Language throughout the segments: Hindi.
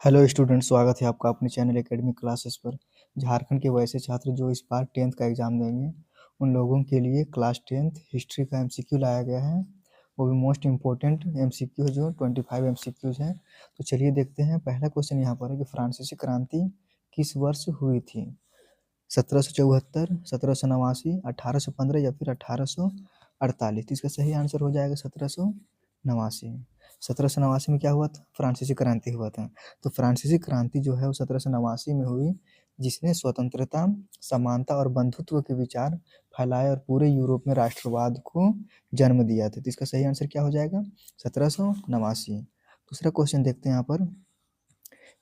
हेलो स्टूडेंट, स्वागत है आपका अपने चैनल एकेडमिक क्लासेस पर। झारखंड के वैसे छात्र जो इस बार 10th का एग्ज़ाम देंगे उन लोगों के लिए क्लास 10th हिस्ट्री का एमसीक्यू लाया गया है। वो भी मोस्ट इम्पोर्टेंट एमसीक्यू जो 25 एमसीक्यूज हैं। तो चलिए देखते हैं। पहला क्वेश्चन यहाँ पर है कि फ्रांसीसी क्रांति किस वर्ष हुई थी? 1774, 1789, 1815 या फिर 1848? इसका सही आंसर हो जाएगा 1789। 1789 में क्या हुआ था? फ्रांसीसी क्रांति हुआ था। तो फ्रांसीसी क्रांति जो है वो 1789 में हुई, जिसने स्वतंत्रता, समानता और बंधुत्व के विचार फैलाए और पूरे यूरोप में राष्ट्रवाद को जन्म दिया था। तो इसका सही आंसर क्या हो जाएगा? 1789। दूसरा क्वेश्चन देखते हैं यहाँ पर।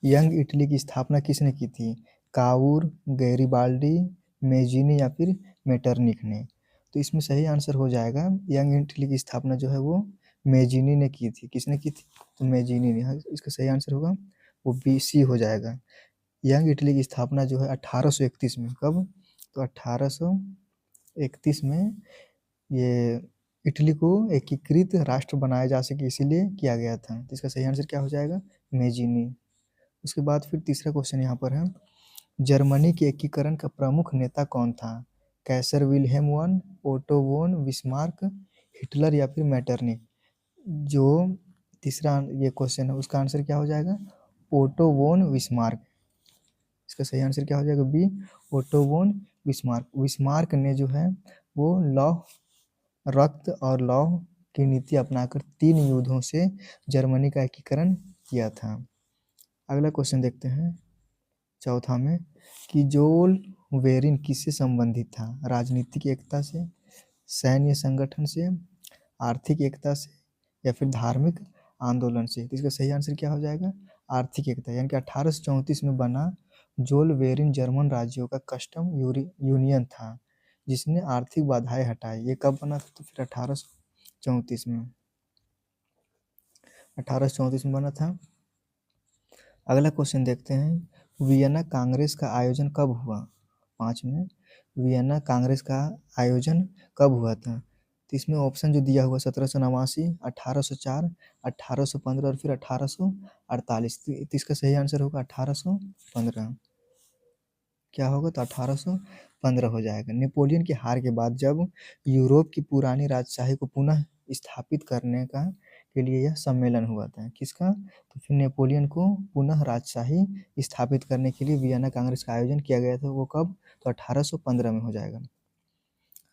यंग इटली की स्थापना किसने की थी? काउर, गैरिबाल्डी, मेजिनी या फिर मेटरनिख ने? तो इसमें सही आंसर हो जाएगा यंग इटली की स्थापना जो है वो मेजिनी ने की थी। किसने की थी? तो मेजिनी ने। हाँ, इसका सही आंसर होगा वो बी सी हो जाएगा। यंग इटली की स्थापना जो है 1831 में। कब? तो 1831 में ये इटली को एकीकृत राष्ट्र बनाया जा सके इसीलिए किया गया था। तो इसका सही आंसर क्या हो जाएगा? मेजिनी। उसके बाद फिर तीसरा क्वेश्चन यहाँ पर है। जर्मनी के एकीकरण का प्रमुख नेता कौन था? कैसर विल्हेम वन, ओटो वोन बिस्मार्क, हिटलर या फिर मेटरनिख? जो तीसरा ये क्वेश्चन है उसका आंसर क्या हो जाएगा? ओटो वोन बिस्मार्क। इसका सही आंसर क्या हो जाएगा? बी, ओटो वोन बिस्मार्क। बिस्मार्क ने जो है वो लौह, रक्त और लौह की नीति अपनाकर 3 युद्धों से जर्मनी का एकीकरण किया था। अगला क्वेश्चन देखते हैं चौथा में कि जोल वेरिन किससे संबंधित था? राजनीतिक एकता से, सैन्य संगठन से, आर्थिक एकता से या फिर धार्मिक आंदोलन से? तो इसका सही आंसर क्या हो जाएगा? आर्थिक एकता। यानी कि 1834 में बना जोल वेरिन जर्मन राज्यों का कस्टम यूनियन था जिसने आर्थिक बाधाएं हटाई। ये कब बना था? तो फिर 1834 में। 1834 में बना था। अगला क्वेश्चन देखते हैं। वियना कांग्रेस का आयोजन कब हुआ? 5 में वियना कांग्रेस का आयोजन कब हुआ था? तो इसमें ऑप्शन जो दिया हुआ 1789, 1804, 1815 और फिर 1848। तो इसका सही आंसर होगा 1815। क्या होगा? तो 1815 हो जाएगा। नेपोलियन की हार के बाद जब यूरोप की पुरानी राजशाही को पुनः स्थापित करने के लिए यह सम्मेलन हुआ था। किसका? तो फिर नेपोलियन को पुनः राजशाही स्थापित करने के लिए वियना कांग्रेस का आयोजन किया गया था। वो कब? तो 1815 में हो जाएगा।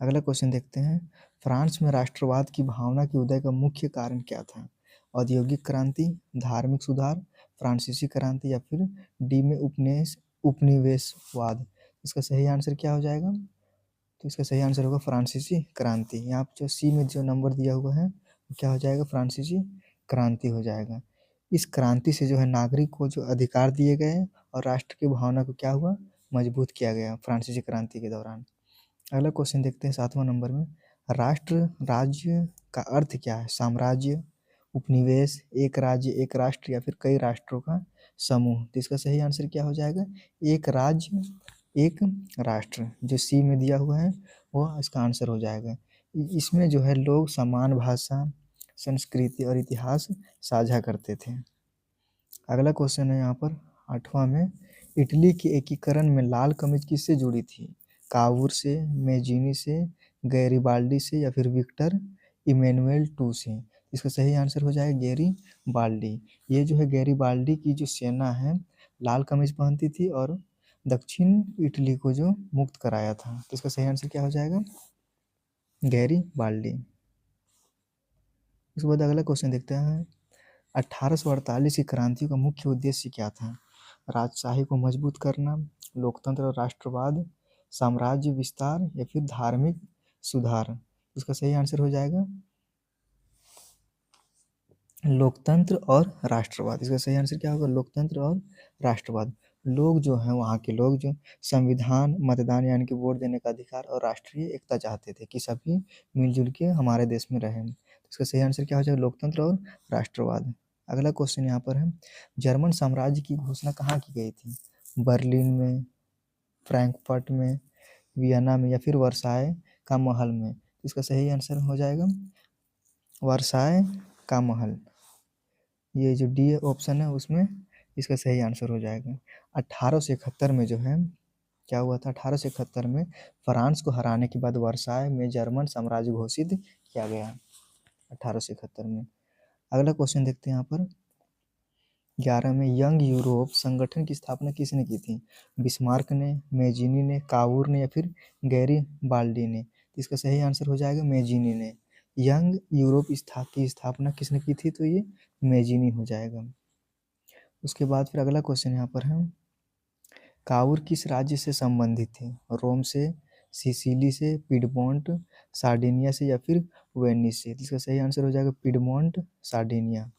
अगला क्वेश्चन देखते हैं। फ्रांस में राष्ट्रवाद की भावना के उदय का मुख्य कारण क्या था? औद्योगिक क्रांति, धार्मिक सुधार, फ्रांसीसी क्रांति या फिर डी में उपनिवेशवाद? इसका सही आंसर क्या हो जाएगा? तो इसका सही आंसर होगा फ्रांसीसी क्रांति। यहाँ पर जो सी में जो नंबर दिया हुआ है वो क्या हो जाएगा? फ्रांसीसी क्रांति हो जाएगा। इस क्रांति से जो है नागरिक को जो अधिकार दिए गए और राष्ट्र की भावना को क्या हुआ? मजबूत किया गया फ्रांसीसी क्रांति के दौरान। अगला क्वेश्चन देखते हैं 7वां नंबर में। राष्ट्र राज्य का अर्थ क्या है? साम्राज्य, उपनिवेश, एक राज्य एक राष्ट्र या फिर कई राष्ट्रों का समूह? तो इसका सही आंसर क्या हो जाएगा? एक राज्य एक राष्ट्र। जो सी में दिया हुआ है वो इसका आंसर हो जाएगा। इसमें जो है लोग समान भाषा, संस्कृति और इतिहास साझा करते थे। अगला क्वेश्चन है यहाँ पर 8वां में। इटली के एकीकरण में लाल कमीज किससे जुड़ी थी? कावूर से, मेजिनी से, गैरिबाल्डी से या फिर विक्टर इमैनुएल टू से? इसका सही आंसर हो जाएगा गैरिबाल्डी। ये जो है गैरिबाल्डी की जो सेना है लाल कमीज पहनती थी और दक्षिण इटली को जो मुक्त कराया था। तो इसका सही आंसर क्या हो जाएगा? गैरिबाल्डी। उसके बाद अगला क्वेश्चन देखते हैं। 1848 की क्रांति का मुख्य उद्देश्य क्या था? राजशाही को मजबूत करना, लोकतंत्र और राष्ट्रवाद, साम्राज्य विस्तार या फिर धार्मिक सुधार? इसका सही आंसर हो जाएगा लोकतंत्र और राष्ट्रवाद। इसका सही आंसर क्या होगा? लोकतंत्र और राष्ट्रवाद। लोग जो हैं वहाँ के लोग जो संविधान, मतदान यानी कि वोट देने का अधिकार और राष्ट्रीय एकता चाहते थे कि सभी मिलजुल के हमारे देश में रहें। तो इसका सही आंसर क्या हो जाएगा? लोकतंत्र और राष्ट्रवाद। अगला क्वेश्चन यहाँ पर है। जर्मन साम्राज्य की घोषणा कहाँ की गई थी? बर्लिन में, फ्रैंकफर्ट में, वियना में या फिर वर्साय का महल में? इसका सही आंसर हो जाएगा वर्साय का महल। ये जो डी ऑप्शन है उसमें इसका सही आंसर हो जाएगा। 1871 में जो है क्या हुआ था, 1871 में फ्रांस को हराने के बाद वर्साय में जर्मन साम्राज्य घोषित किया गया 1871 में। अगला क्वेश्चन देखते हैं यहाँ पर 11 में यंग यूरोप संगठन की स्थापना किसने की थी? बिस्मार्क ने, मेजिनी ने, कावूर ने या फिर गैरी बाल्डी ने? इसका सही आंसर हो जाएगा मेजिनी ने। यंग यूरोप की स्थापना किसने की थी? तो ये मेजिनी हो जाएगा। उसके बाद फिर अगला क्वेश्चन यहाँ पर है कावूर किस राज्य से संबंधित थे? रोम से, सिसिली से, पिडमोंट, सार्डिनिया से या फिर वेनिस से? इसका सही आंसर हो जाएगा पिडमोंट, सार्डिनिया।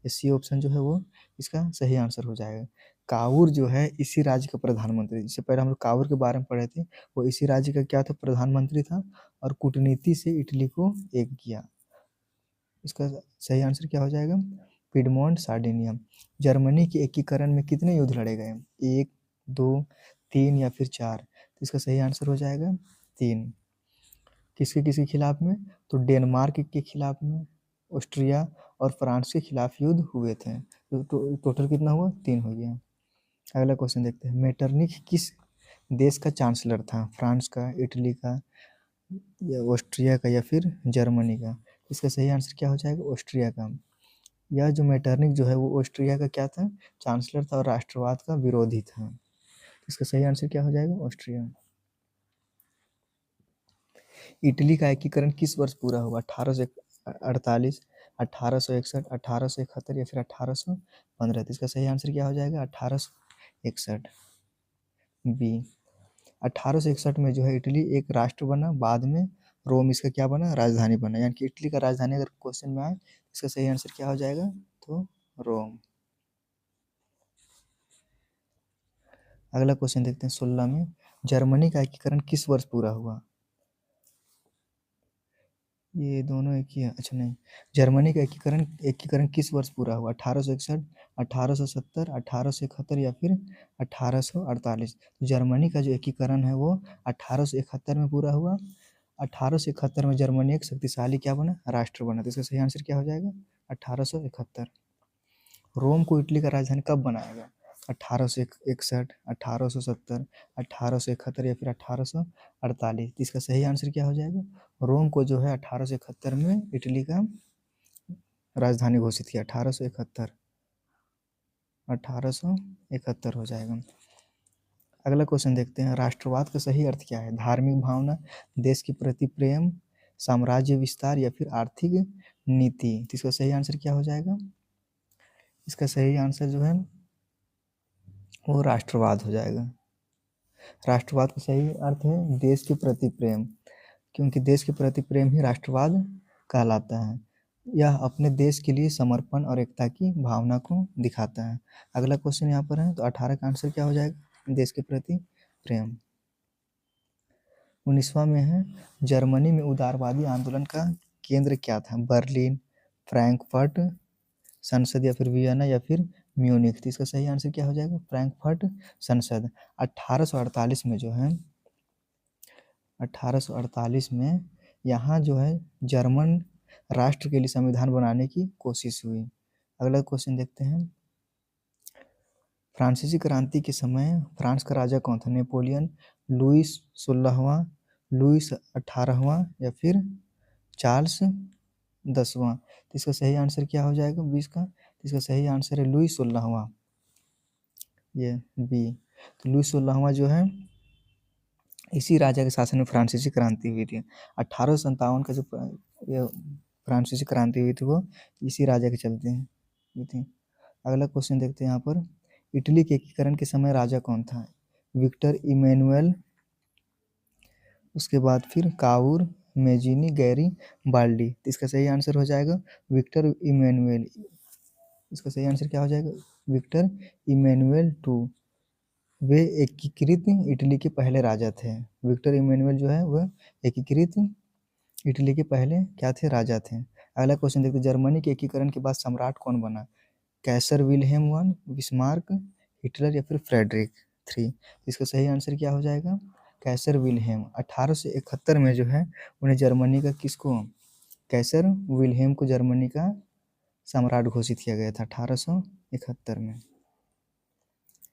सी ऑप्शन जो है वो इसका सही आंसर हो जाएगा। कावूर जो है इसी राज्य का प्रधानमंत्री, इससे पहले हम लोग कावूर के बारे में पढ़े थे, वो इसी राज्य का क्या था, प्रधानमंत्री था और कूटनीति से इटली को एक किया। इसका सही आंसर क्या हो जाएगा? Piedmont, Sardinia. जर्मनी के एकीकरण में कितने युद्ध लड़े गए? 1, 2, 3 या फिर 4? तो इसका सही आंसर हो जाएगा 3। किसके किसके खिलाफ में? तो डेनमार्क के खिलाफ में, ऑस्ट्रिया और फ्रांस के खिलाफ युद्ध हुए थे। तो टोटल कितना हुआ? 3 हो गया। अगला क्वेश्चन देखते हैं मेटरनिख किस देश का चांसलर था? फ्रांस का, इटली का या ऑस्ट्रिया का या फिर जर्मनी का? इसका सही आंसर क्या हो जाएगा? ऑस्ट्रिया का। यह जो मेटरनिख जो है वो ऑस्ट्रिया का क्या था? चांसलर था और राष्ट्रवाद का विरोधी था। इसका सही आंसर क्या हो जाएगा? ऑस्ट्रिया। इटली का एकीकरण किस वर्ष पूरा हुआ? 1848, 1861, 1871 या फिर 1815? इसका सही आंसर क्या हो जाएगा? 1861 बी। 1861 में जो है इटली एक राष्ट्र बना, बाद में रोम इसका क्या बना? राजधानी बना। यानी कि इटली का राजधानी अगर क्वेश्चन में आए इसका सही आंसर क्या हो जाएगा? तो रोम। अगला क्वेश्चन देखते हैं 16 में जर्मनी का एकीकरण किस वर्ष पूरा हुआ? ये दोनों एक ही है, अच्छा नहीं। जर्मनी का एकीकरण किस वर्ष पूरा हुआ? 1861, 1870, 1871 या फिर 1848? जर्मनी का जो एकीकरण है वो 1871 में पूरा हुआ। 1871 में जर्मनी एक शक्तिशाली क्या बना? राष्ट्र बना। तो इसका सही आंसर क्या हो जाएगा? 1871। रोम को इटली का राजधानी कब बनाया गया? 1861, 1870, 1871 या फिर 1848? इसका सही आंसर क्या हो जाएगा? रोम को जो है 1871 में इटली का राजधानी घोषित किया। 1871, 1871 हो जाएगा। अगला क्वेश्चन देखते हैं राष्ट्रवाद का सही अर्थ क्या है? धार्मिक भावना, देश के प्रति प्रेम, साम्राज्य विस्तार या फिर आर्थिक नीति? तो इसका सही आंसर क्या हो जाएगा? इसका सही आंसर जो है वो राष्ट्रवाद हो जाएगा। राष्ट्रवाद का सही अर्थ है देश के प्रति प्रेम, क्योंकि देश के प्रति प्रेम ही राष्ट्रवाद कहलाता है। यह अपने देश के लिए समर्पण और एकता की भावना को दिखाता है। अगला क्वेश्चन यहाँ पर है तो 18 का आंसर क्या हो जाएगा? देश के प्रति प्रेम। 19वां में है जर्मनी में उदारवादी आंदोलन का केंद्र क्या था? बर्लिन, फ्रैंकफर्ट, संसद या फिर वियना या फिर म्यूनिख? तो इसका सही आंसर क्या हो जाएगा? फ्रैंकफर्ट संसद। 1848 में जो है 1848 में यहाँ जो है जर्मन राष्ट्र के लिए संविधान बनाने की कोशिश हुई। अगला क्वेश्चन देखते हैं फ्रांसीसी क्रांति के समय फ्रांस का राजा कौन था? नेपोलियन, लुईस 16वां, लुईस 18वां या फिर चार्ल्स 10वां? तो इसका सही आंसर क्या हो जाएगा 20 का? तो इसका सही आंसर है लुईस 16वां, ये बी। तो लुईस 16वां जो है इसी राजा के शासन में फ्रांसीसी क्रांति हुई थी। 1857 का जो ये फ्रांसीसी क्रांति हुई थी वो इसी राजा के चलते हुई थी। अगला क्वेश्चन देखते हैं यहाँ पर इटली के एकीकरण के समय राजा कौन था? विक्टर इमैनुअल, उसके बाद फिर कावूर, मेजिनी, गैरी बाल्डी? तो इसका सही आंसर हो जाएगा विक्टर इमैनुअल। इसका सही आंसर क्या हो जाएगा? Victor Emmanuel to. वे एकीकृत इटली के पहले राजा थे। विक्टर इमैनुअल जो है वह एकीकृत इटली के पहले क्या थे? राजा थे। अगला क्वेश्चन देखते हैं जर्मनी के एकीकरण के बाद सम्राट कौन बना? कैसर विल्हेम वन, बिस्मार्क, हिटलर या फिर फ्रेडरिक 3? इसका सही आंसर क्या हो जाएगा? कैसर विल्हेम। 1871 में जो है उन्हें जर्मनी का किसको? कैसर विल्हेम को जर्मनी का सम्राट घोषित किया गया था 1871 में।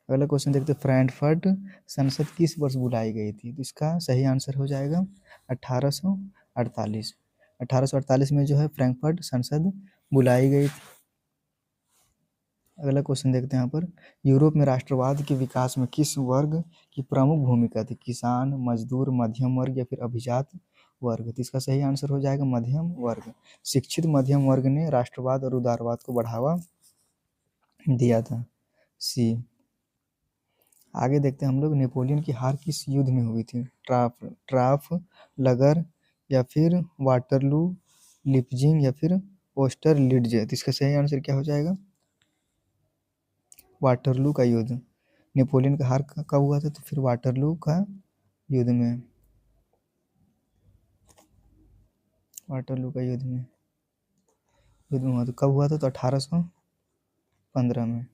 अगला क्वेश्चन देखते हैं, फ्रैंकफर्ट संसद किस वर्ष बुलाई गई थी? तो इसका सही आंसर हो जाएगा 1848। 1848 में जो है फ्रैंकफर्ट संसद बुलाई गई थी। अगला क्वेश्चन देखते हैं यहाँ पर, यूरोप में राष्ट्रवाद के विकास में किस वर्ग की प्रमुख भूमिका थी? किसान, मजदूर, मध्यम वर्ग या फिर अभिजात वर्ग? तो इसका सही आंसर हो जाएगा मध्यम वर्ग। शिक्षित मध्यम वर्ग ने राष्ट्रवाद और उदारवाद को बढ़ावा दिया था। सी। आगे देखते हैं हम लोग, नेपोलियन की हार किस युद्ध में हुई थी? ट्राफलगर या फिर वाटरलू, लिपजिंग या फिर ऑस्टरलिड्ज? तो इसका सही आंसर क्या हो जाएगा? वाटरलू का युद्ध। नेपोलियन का हार कब हुआ था? तो फिर वाटरलू का युद्ध में, वाटरलू का युद्ध में हुआ था। कब हुआ था? तो 1815 में।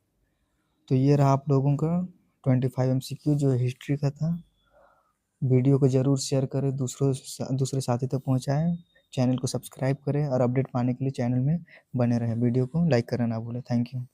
तो ये रहा आप लोगों का 25 MCQ जो हिस्ट्री का था। वीडियो को ज़रूर शेयर करें, दूसरे साथी तक पहुंचाएं। चैनल को सब्सक्राइब करें और अपडेट पाने के लिए चैनल में बने रहें। वीडियो को लाइक करना ना भूलें। Thank you.